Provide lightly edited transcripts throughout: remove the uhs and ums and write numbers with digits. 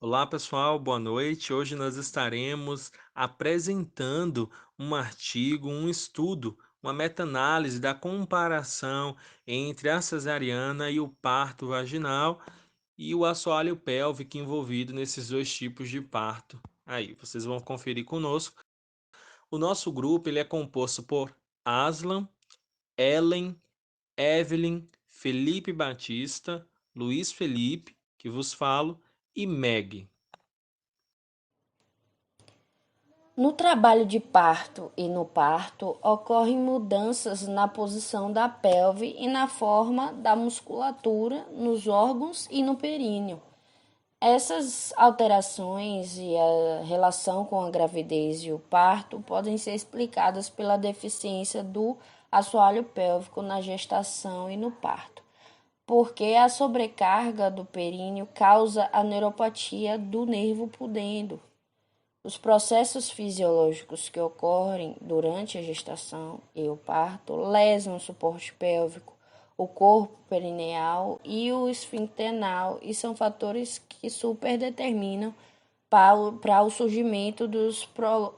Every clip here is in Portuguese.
Olá, pessoal, boa noite. Hoje nós estaremos apresentando um artigo, um estudo, uma meta-análise da comparação entre a cesariana e o parto vaginal e o assoalho pélvico envolvido nesses dois tipos de parto. Aí, vocês vão conferir conosco. O nosso grupo ele é composto por Aslan, Ellen, Evelyn, Felipe Batista, Luiz Felipe, que vos falo, e Meg. No trabalho de parto e no parto, ocorrem mudanças na posição da pelve e na forma da musculatura, nos órgãos e no períneo. Essas alterações e a relação com a gravidez e o parto podem ser explicadas pela deficiência do assoalho pélvico na gestação e no parto, porque a sobrecarga do períneo causa a neuropatia do nervo pudendo. Os processos fisiológicos que ocorrem durante a gestação e o parto lesam o suporte pélvico, o corpo perineal e o esfíncter anal e são fatores que superdeterminam para o surgimento dos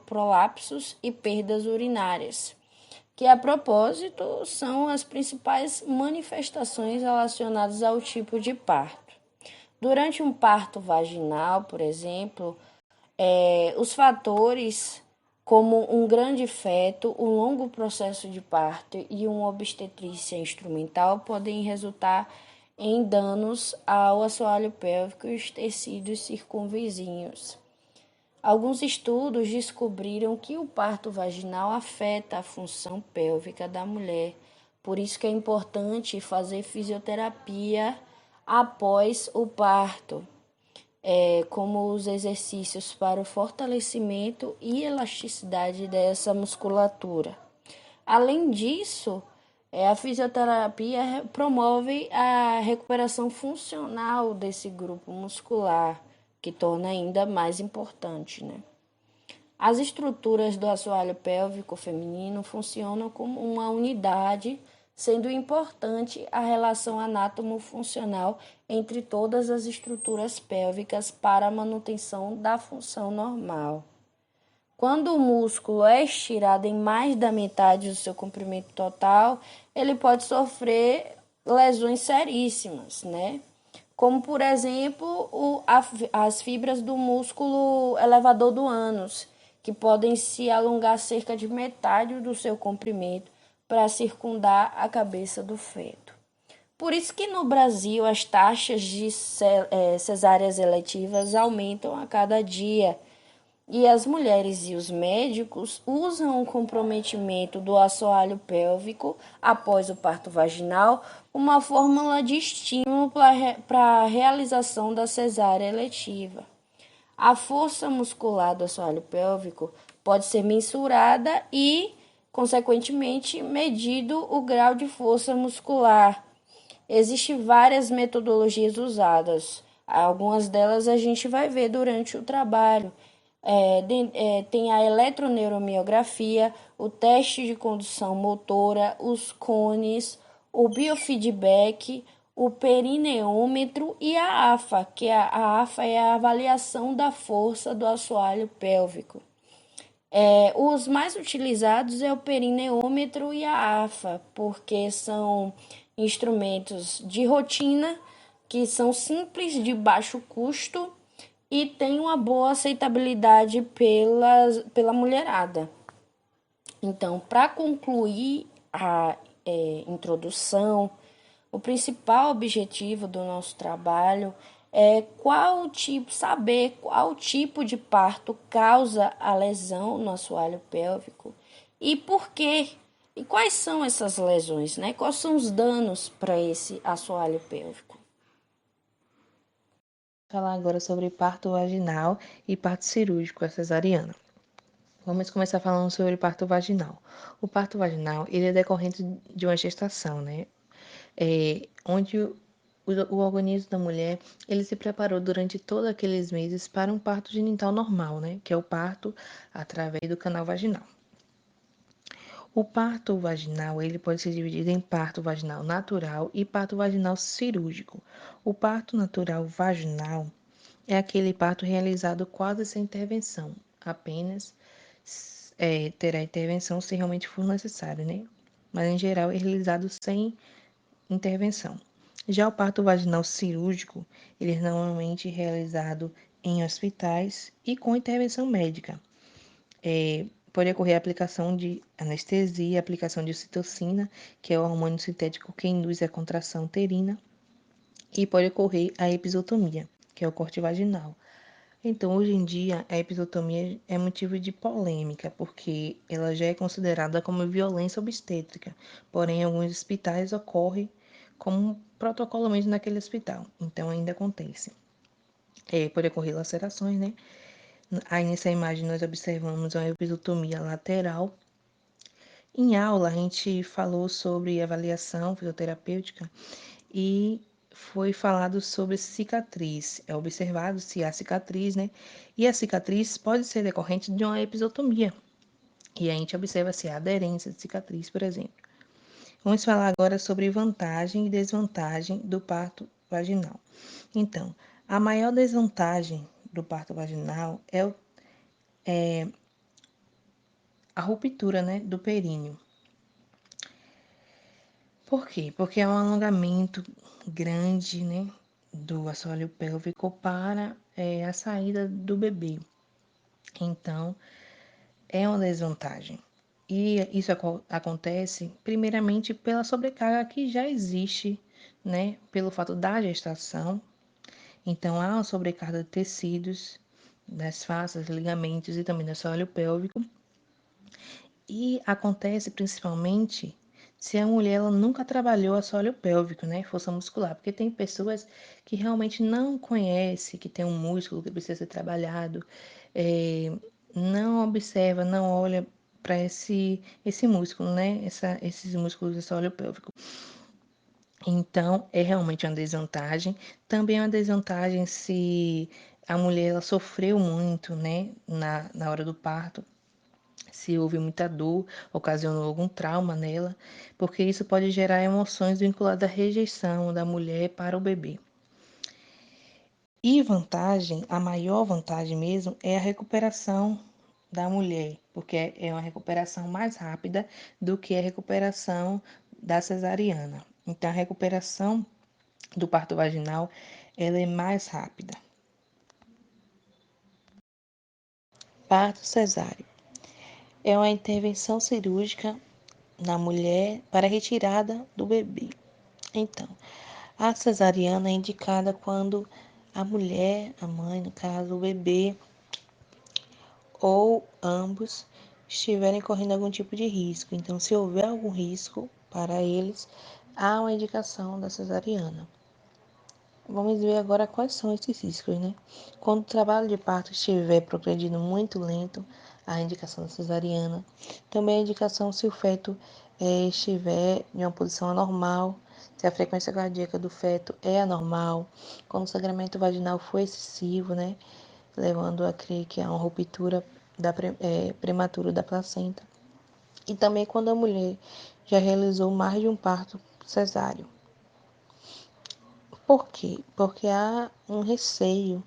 prolapsos e perdas urinárias, que a propósito são as principais manifestações relacionadas ao tipo de parto. Durante um parto vaginal, por exemplo, os fatores como um grande feto, um longo processo de parto e uma obstetrícia instrumental podem resultar em danos ao assoalho pélvico e os tecidos circunvizinhos. Alguns estudos descobriram que o parto vaginal afeta a função pélvica da mulher, por isso que é importante fazer fisioterapia após o parto, como os exercícios para o fortalecimento e elasticidade dessa musculatura. Além disso, a fisioterapia promove a recuperação funcional desse grupo muscular, que torna ainda mais importante, né? As estruturas do assoalho pélvico feminino funcionam como uma unidade, sendo importante a relação anátomo-funcional entre todas as estruturas pélvicas para a manutenção da função normal. Quando o músculo é estirado em mais da metade do seu comprimento total, ele pode sofrer lesões seríssimas, né? Como, por exemplo, as fibras do músculo elevador do ânus, que podem se alongar cerca de metade do seu comprimento para circundar a cabeça do feto. Por isso que no Brasil as taxas de cesáreas eletivas aumentam a cada dia, e as mulheres e os médicos usam o comprometimento do assoalho pélvico após o parto vaginal uma fórmula de estímulo para a realização da cesárea eletiva. A força muscular do assoalho pélvico pode ser mensurada e, consequentemente, medido o grau de força muscular. Existem várias metodologias usadas. Algumas delas a gente vai ver durante o trabalho. Tem a eletroneuromiografia, o teste de condução motora, os cones, o biofeedback, o perineômetro e a AFA, que a AFA é a avaliação da força do assoalho pélvico. Os mais utilizados é o perineômetro e a AFA, porque são instrumentos de rotina que são simples, de baixo custo e têm uma boa aceitabilidade pela mulherada. Então, para concluir a introdução, o principal objetivo do nosso trabalho é saber qual tipo de parto causa a lesão no assoalho pélvico e por quê. E quais são essas lesões, né? Quais são os danos para esse assoalho pélvico? Falar agora sobre parto vaginal e parto cirúrgico, a cesariana. Vamos começar falando sobre parto vaginal. O parto vaginal, ele é decorrente de uma gestação, né? Onde o organismo da mulher, ele se preparou durante todos aqueles meses para um parto genital normal, né? Que é o parto através do canal vaginal. O parto vaginal, ele pode ser dividido em parto vaginal natural e parto vaginal cirúrgico. O parto natural vaginal, é aquele parto realizado quase sem intervenção, apenas terá intervenção se realmente for necessário, né? Mas em geral é realizado sem intervenção. Já o parto vaginal cirúrgico, ele é normalmente realizado em hospitais e com intervenção médica. Pode ocorrer a aplicação de anestesia, aplicação de ocitocina, que é o hormônio sintético que induz a contração uterina, e pode ocorrer a episiotomia, que é o corte vaginal. Então, hoje em dia, a episiotomia é motivo de polêmica, porque ela já é considerada como violência obstétrica, porém, em alguns hospitais ocorre como um protocolo mesmo naquele hospital, então ainda acontece. Pode ocorrer lacerações, né? Aí nessa imagem nós observamos uma episiotomia lateral. Em aula, a gente falou sobre avaliação fisioterapêutica e foi falado sobre cicatriz. É observado se há cicatriz, né? E a cicatriz pode ser decorrente de uma episiotomia. E a gente observa se há aderência de cicatriz, por exemplo. Vamos falar agora sobre vantagem e desvantagem do parto vaginal. Então, a maior desvantagem do parto vaginal é a ruptura, né, do períneo. Por quê? Porque é um alongamento grande, né, do assoalho pélvico para a saída do bebê. Então, é uma desvantagem. E isso acontece primeiramente pela sobrecarga que já existe, né, pelo fato da gestação. Então, há uma sobrecarga de tecidos, das fascias, ligamentos e também do assoalho pélvico. E acontece principalmente se a mulher ela nunca trabalhou assoalho pélvico, né, força muscular, porque tem pessoas que realmente não conhecem que tem um músculo que precisa ser trabalhado, não observa, não olha para esse músculo, né, esses músculos do assoalho pélvico. Então, é realmente uma desvantagem. Também é uma desvantagem se a mulher ela sofreu muito, né, na hora do parto, se houve muita dor, ocasionou algum trauma nela, porque isso pode gerar emoções vinculadas à rejeição da mulher para o bebê. E vantagem, a maior vantagem mesmo, é a recuperação da mulher, porque é uma recuperação mais rápida do que a recuperação da cesariana. Então, a recuperação do parto vaginal, ela é mais rápida. Parto cesáreo é uma intervenção cirúrgica na mulher para a retirada do bebê. Então, a cesariana é indicada quando a mulher, a mãe, no caso, o bebê ou ambos estiverem correndo algum tipo de risco. Então, se houver algum risco para eles, há uma indicação da cesariana. Vamos ver agora quais são esses riscos, né? Quando o trabalho de parto estiver progredindo muito lento, a indicação da cesariana. Também a indicação se o feto estiver em uma posição anormal, se a frequência cardíaca do feto é anormal, quando o sangramento vaginal for excessivo, né? Levando a crer que há uma ruptura prematura da placenta. E também quando a mulher já realizou mais de um parto cesáreo. Por quê? Porque há um receio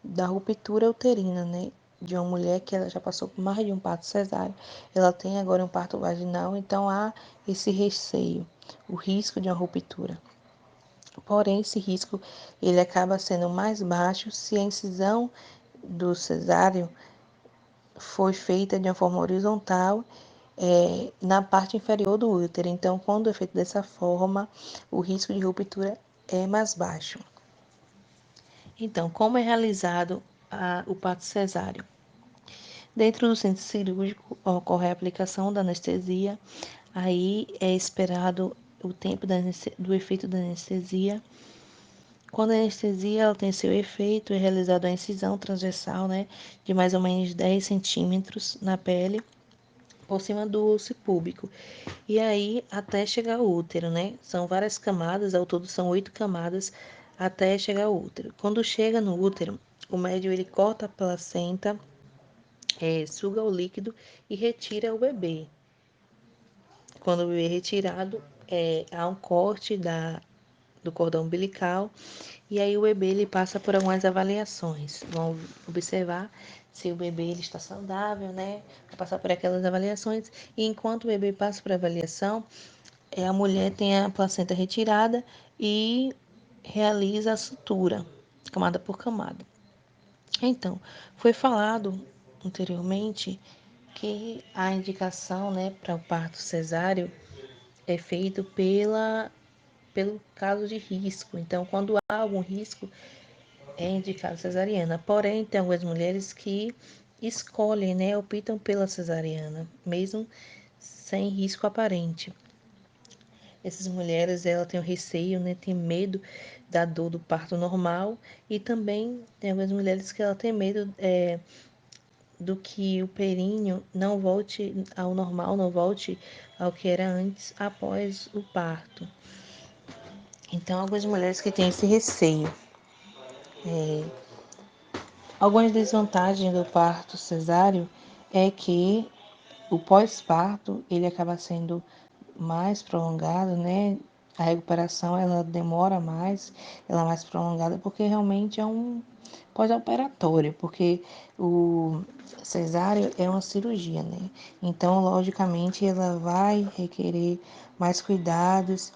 da ruptura uterina, né? De uma mulher que ela já passou por mais de um parto cesáreo, ela tem agora um parto vaginal, então há esse receio, o risco de uma ruptura. Porém, esse risco ele acaba sendo mais baixo se a incisão do cesáreo foi feita de uma forma horizontal na parte inferior do útero. Então, quando é feito dessa forma, o risco de ruptura é mais baixo. Então, como é realizado o parto cesáreo? Dentro do centro cirúrgico ocorre a aplicação da anestesia, aí é esperado o tempo do efeito da anestesia. Quando a anestesia ela tem seu efeito, é realizada a incisão transversal, né, de mais ou menos 10 centímetros na pele, por cima do osso púbico. E aí até chegar ao útero, né? São várias camadas, ao todo são 8 camadas até chegar ao útero. Quando chega no útero, o médico ele corta a placenta, suga o líquido e retira o bebê. Quando o bebê é retirado, há um corte do cordão umbilical E aí o bebê ele passa por algumas avaliações. Vão observar se o bebê ele está saudável, né? Vai passar por aquelas avaliações. E enquanto o bebê passa por avaliação, a mulher tem a placenta retirada e realiza a sutura, camada por camada. Então, foi falado anteriormente que a indicação, né, para o parto cesáreo é feito pelo caso de risco. Então, quando há algum risco, é indicado cesariana. Porém, tem algumas mulheres que escolhem, né, optam pela cesariana, mesmo sem risco aparente. Essas mulheres, ela tem o receio, né, tem medo da dor do parto normal e também tem algumas mulheres que ela tem medo do que o períneo não volte ao normal, não volte ao que era antes após o parto. Então, algumas mulheres que têm esse receio. Algumas desvantagens do parto cesáreo é que o pós-parto ele acaba sendo mais prolongado, né? A recuperação ela demora mais, ela é mais prolongada porque realmente é um pós-operatório, porque o cesáreo é uma cirurgia, né? Então, logicamente, ela vai requerer mais cuidados.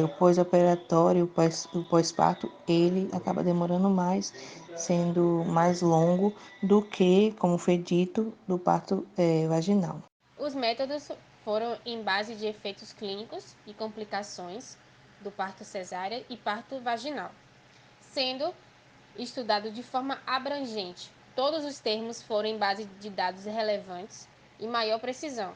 O pós-operatório, o pós-parto, ele acaba demorando mais, sendo mais longo do que, como foi dito, do parto vaginal. Os métodos foram em base de efeitos clínicos e complicações do parto cesárea e parto vaginal, sendo estudado de forma abrangente. Todos os termos foram em base de dados relevantes e maior precisão.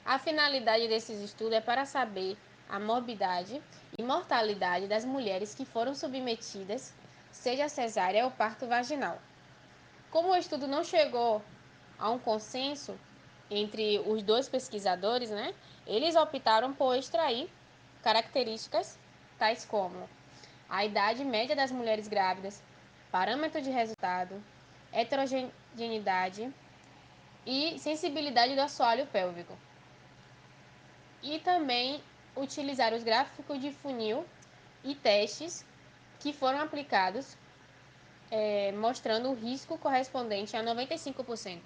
A finalidade desses estudos é para saber a morbidade e mortalidade das mulheres que foram submetidas, seja cesárea ou parto vaginal. Como o estudo não chegou a um consenso entre os dois pesquisadores, né, eles optaram por extrair características tais como a idade média das mulheres grávidas, parâmetro de resultado, heterogeneidade e sensibilidade do assoalho pélvico. E também utilizar os gráficos de funil e testes que foram aplicados, mostrando o risco correspondente a 95%.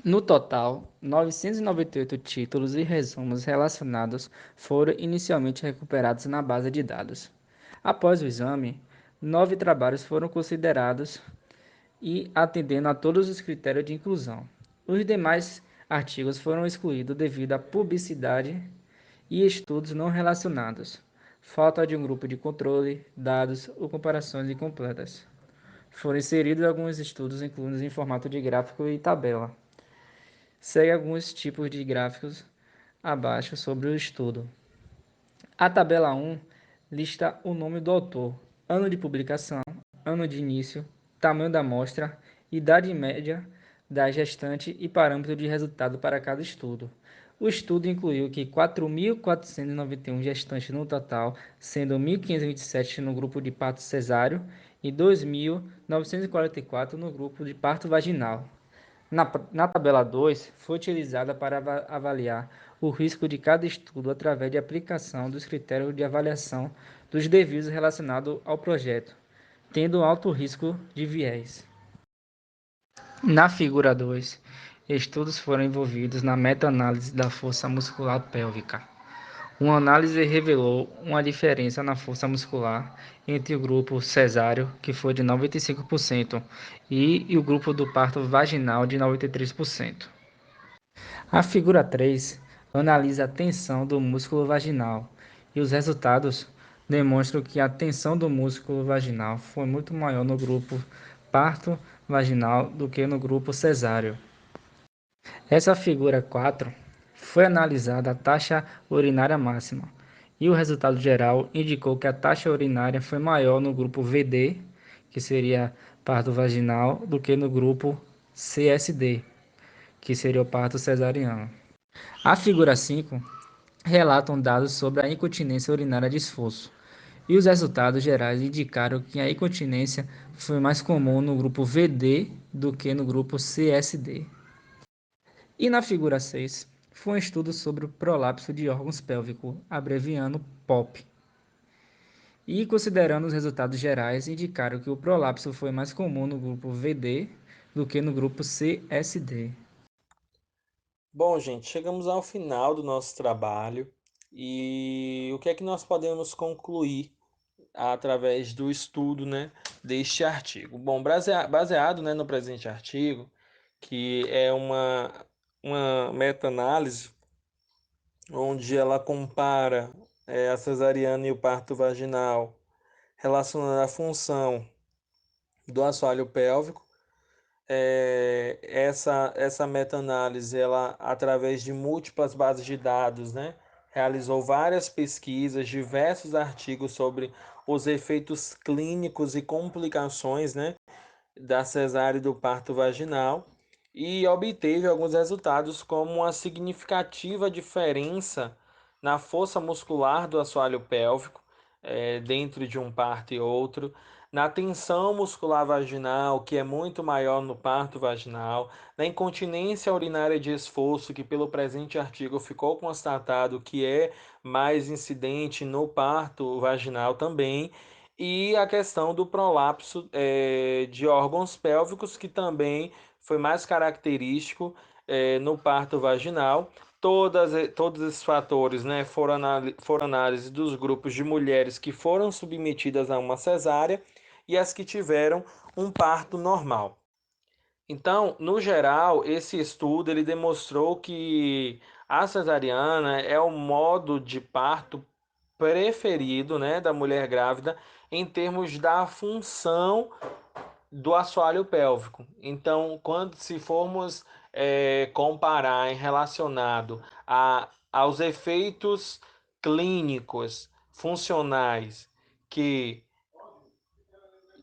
No total, 998 títulos e resumos relacionados foram inicialmente recuperados na base de dados. Após o exame, 9 trabalhos foram considerados e atendendo a todos os critérios de inclusão. Os demais artigos foram excluídos devido à publicidade e estudos não relacionados, falta de um grupo de controle, dados ou comparações incompletas. Foram inseridos alguns estudos incluídos em formato de gráfico e tabela. Segue alguns tipos de gráficos abaixo sobre o estudo. A tabela 1 lista o nome do autor, ano de publicação, ano de início, tamanho da amostra, idade média da gestante e parâmetro de resultado para cada estudo. O estudo incluiu que 4.491 gestantes no total, sendo 1.527 no grupo de parto cesáreo e 2.944 no grupo de parto vaginal. Na tabela 2, foi utilizada para avaliar o risco de cada estudo através de aplicação dos critérios de avaliação dos desvios relacionados ao projeto, tendo alto risco de viés. Na figura 2, estudos foram envolvidos na meta-análise da força muscular pélvica. Uma análise revelou uma diferença na força muscular entre o grupo cesáreo, que foi de 95%, e o grupo do parto vaginal, de 93%. A figura 3 analisa a tensão do músculo vaginal, e os resultados demonstram que a tensão do músculo vaginal foi muito maior no grupo parto vaginal do que no grupo cesáreo. Essa figura 4 foi analisada a taxa urinária máxima, e o resultado geral indicou que a taxa urinária foi maior no grupo VD, que seria parto vaginal, do que no grupo CSD, que seria o parto cesariano. A figura 5 relatam dados sobre a incontinência urinária de esforço, e os resultados gerais indicaram que a incontinência foi mais comum no grupo VD do que no grupo CSD. E na figura 6, foi um estudo sobre o prolapso de órgãos pélvicos, abreviando POP. e, considerando os resultados gerais, indicaram que o prolapso foi mais comum no grupo VD do que no grupo CSD. Bom, gente, chegamos ao final do nosso trabalho e o que é que nós podemos concluir através do estudo, né, deste artigo? Bom, baseado, né, no presente artigo, que é uma meta-análise onde ela compara a cesariana e o parto vaginal, relacionando a função do assoalho pélvico. Essa meta-análise, ela, através de múltiplas bases de dados, né, realizou várias pesquisas, diversos artigos sobre os efeitos clínicos e complicações, né, da cesárea e do parto vaginal e obteve alguns resultados como uma significativa diferença na força muscular do assoalho pélvico dentro de um parto e outro, na tensão muscular vaginal, que é muito maior no parto vaginal, na incontinência urinária de esforço, que pelo presente artigo ficou constatado que é mais incidente no parto vaginal também, e a questão do prolapso de órgãos pélvicos, que também foi mais característico no parto vaginal. Todos esses fatores, né, foram análise dos grupos de mulheres que foram submetidas a uma cesárea e as que tiveram um parto normal. Então, no geral, esse estudo ele demonstrou que a cesariana é o modo de parto preferido, né, da mulher grávida em termos da função do assoalho pélvico. Então, quando se formos comparar em relacionado aos efeitos clínicos funcionais que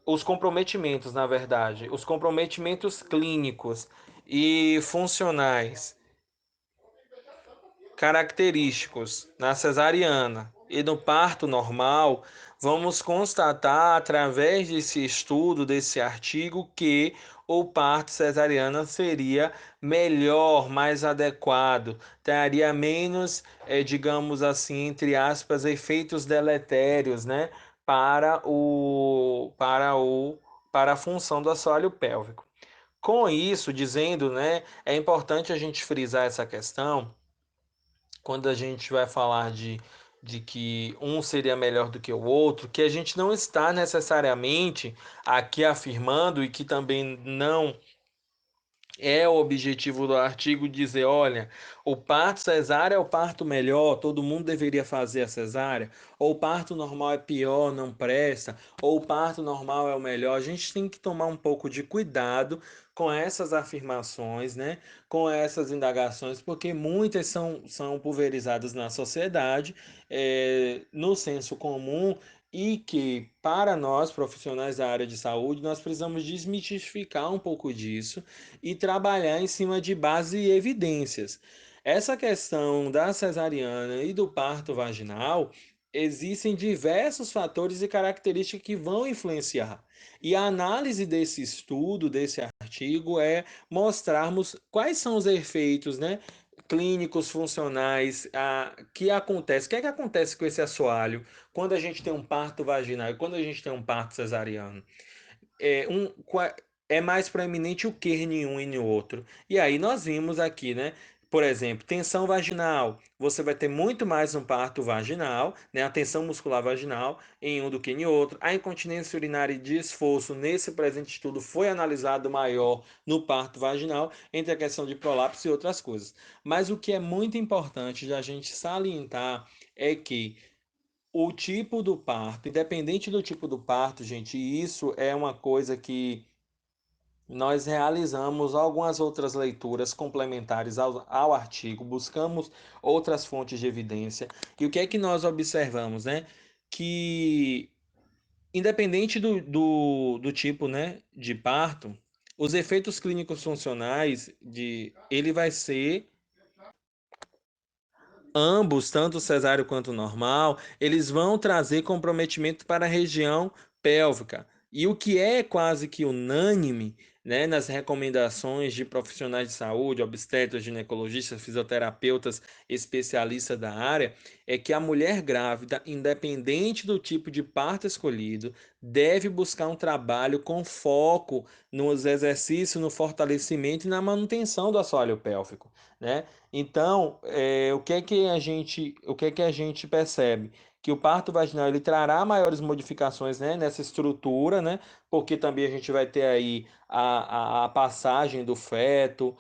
os comprometimentos, na verdade, os comprometimentos clínicos e funcionais característicos na cesariana e no parto normal, vamos constatar através desse estudo, desse artigo, que o parto cesariana seria melhor, mais adequado, traria menos, digamos assim, entre aspas, efeitos deletérios, né, para a função do assoalho pélvico. Com isso, dizendo, né, é importante a gente frisar essa questão quando a gente vai falar de que um seria melhor do que o outro, que a gente não está necessariamente aqui afirmando e que também não é o objetivo do artigo dizer, olha, o parto cesárea é o parto melhor, todo mundo deveria fazer a cesárea, ou o parto normal é pior, não presta, ou o parto normal é o melhor. A gente tem que tomar um pouco de cuidado com essas afirmações, né? Com essas indagações, porque muitas são pulverizadas na sociedade, no senso comum, e que, para nós, profissionais da área de saúde, nós precisamos desmistificar um pouco disso e trabalhar em cima de base e evidências. Essa questão da cesariana e do parto vaginal, existem diversos fatores e características que vão influenciar. E a análise desse estudo, desse artigo, é mostrarmos quais são os efeitos, né, clínicos, funcionais, que acontece. O que é que acontece com esse assoalho quando a gente tem um parto vaginal e quando a gente tem um parto cesariano? é, um, é mais proeminente o que em um e no outro. E aí nós vimos aqui, né? Por exemplo, tensão vaginal. Você vai ter muito mais um parto vaginal, né? A tensão muscular vaginal em um do que em outro. A incontinência urinária de esforço, nesse presente estudo, foi analisado maior no parto vaginal, entre a questão de prolapso e outras coisas. Mas o que é muito importante de a gente salientar é que o tipo do parto, independente do tipo do parto, gente, isso é uma coisa que nós realizamos algumas outras leituras complementares ao artigo, buscamos outras fontes de evidência. E o que é que nós observamos, né? Que independente do tipo, né, de parto, os efeitos clínicos funcionais ele vai ser ambos, tanto o cesáreo quanto o normal, eles vão trazer comprometimento para a região pélvica. E o que é quase que unânime, né, nas recomendações de profissionais de saúde, obstetras, ginecologistas, fisioterapeutas, especialistas da área, é que a mulher grávida, independente do tipo de parto escolhido, deve buscar um trabalho com foco nos exercícios, no fortalecimento e na manutenção do assoalho pélvico, né? Então, o que é que a gente percebe? Que o parto vaginal ele trará maiores modificações, né, nessa estrutura, né, porque também a gente vai ter aí a passagem do feto,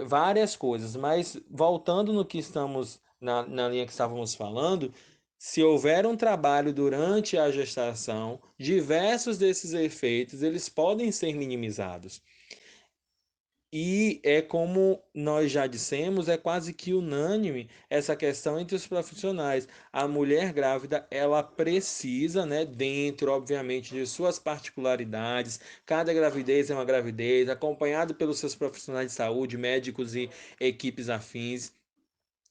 várias coisas. Mas voltando no que estamos na linha que estávamos falando, se houver um trabalho durante a gestação, diversos desses efeitos eles podem ser minimizados. E é como nós já dissemos, é quase que unânime essa questão entre os profissionais. A mulher grávida, ela precisa, né, dentro, obviamente, de suas particularidades, cada gravidez é uma gravidez, acompanhado pelos seus profissionais de saúde, médicos e equipes afins.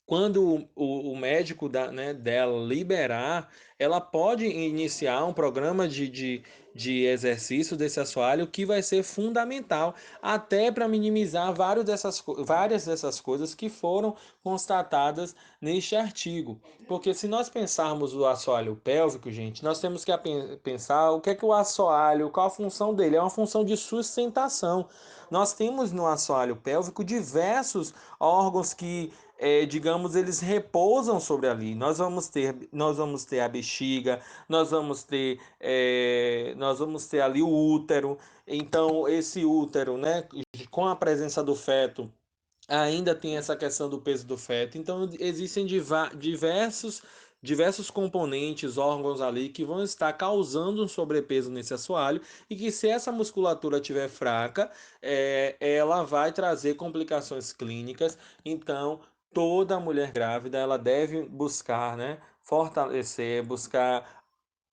Quando o médico né, dela liberar, ela pode iniciar um programa de exercício desse assoalho que vai ser fundamental até para minimizar várias dessas coisas que foram constatadas neste artigo. Porque se nós pensarmos o assoalho pélvico, gente, nós temos que pensar o que é que o assoalho, qual a função dele? É uma função de sustentação. Nós temos no assoalho pélvico diversos órgãos que digamos, eles repousam sobre ali. Nós vamos ter a bexiga, nós vamos ter ali o útero. Então, esse útero, né, com a presença do feto, ainda tem essa questão do peso do feto. Então, existem diversos componentes, órgãos ali que vão estar causando um sobrepeso nesse assoalho e que se essa musculatura estiver fraca, ela vai trazer complicações clínicas. Então, toda mulher grávida ela deve buscar, né, fortalecer, buscar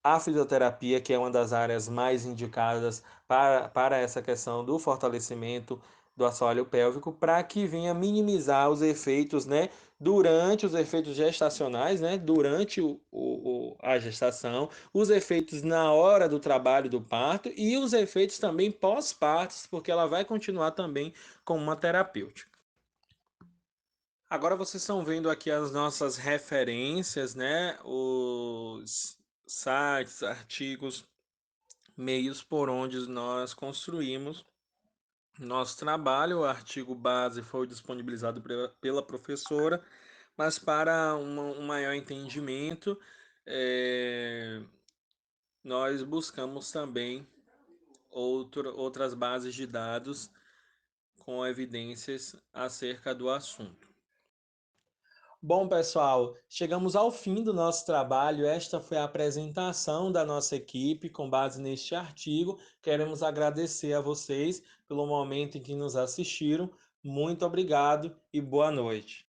a fisioterapia, que é uma das áreas mais indicadas para essa questão do fortalecimento do assoalho pélvico, para que venha minimizar os efeitos, né, durante os efeitos gestacionais, né, durante a gestação, os efeitos na hora do trabalho do parto e os efeitos também pós-partos, porque ela vai continuar também com uma terapêutica. Agora vocês estão vendo aqui as nossas referências, né? Os sites, artigos, meios por onde nós construímos nosso trabalho. O artigo base foi disponibilizado pela professora, mas para um maior entendimento, é, nós buscamos também outras bases de dados com evidências acerca do assunto. Bom, pessoal, chegamos ao fim do nosso trabalho. Esta foi a apresentação da nossa equipe com base neste artigo. Queremos agradecer a vocês pelo momento em que nos assistiram. Muito obrigado e boa noite.